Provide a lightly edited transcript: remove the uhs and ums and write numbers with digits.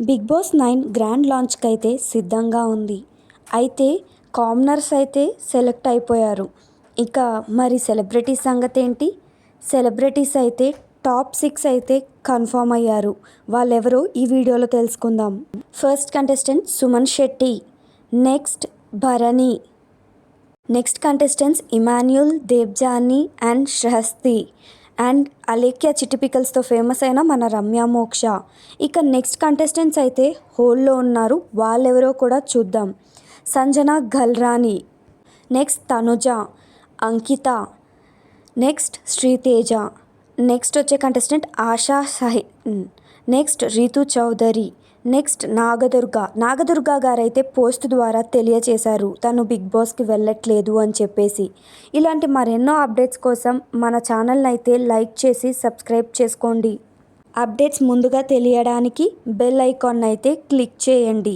Big boss 9 grand లాంచ్కి అయితే సిద్ధంగా ఉంది. అయితే కామనర్స్ అయితే సెలెక్ట్ అయిపోయారు. ఇక మరి సెలబ్రిటీస్ సంగతి ఏంటి? సెలబ్రిటీస్ అయితే టాప్ 6 అయితే కన్ఫర్మ్ అయ్యారు. వాళ్ళెవరో ఈ వీడియోలో తెలుసుకుందాం. First contestant Suman Shetty, next Bharani, next contestants Emmanuel, Devjani and Shrahasti and Alekhya చిటిపికల్స్తో ఫేమస్ అయిన మన రమ్య మోక్ష. ఇక నెక్స్ట్ కంటెస్టెంట్స్ అయితే హోల్లో ఉన్నారు. వాళ్ళెవరో కూడా చూద్దాం. Sanjana Galrani, next Tanuja, Ankita, next Sreeteja, next వచ్చే contestant Asha next Ritu Chaudhary, next Nagadurga గారైతే పోస్ట్ ద్వారా తెలియచేశారు తను బిగ్ బాస్కి వెళ్ళట్లేదు అని చెప్పేసి. ఇలాంటి మరెన్నో అప్డేట్స్ కోసం మన ఛానల్ని అయితే లైక్ చేసి సబ్స్క్రైబ్ చేసుకోండి. అప్డేట్స్ ముందుగా తెలియడానికి బెల్ ఐకాన్ అయితే క్లిక్ చేయండి.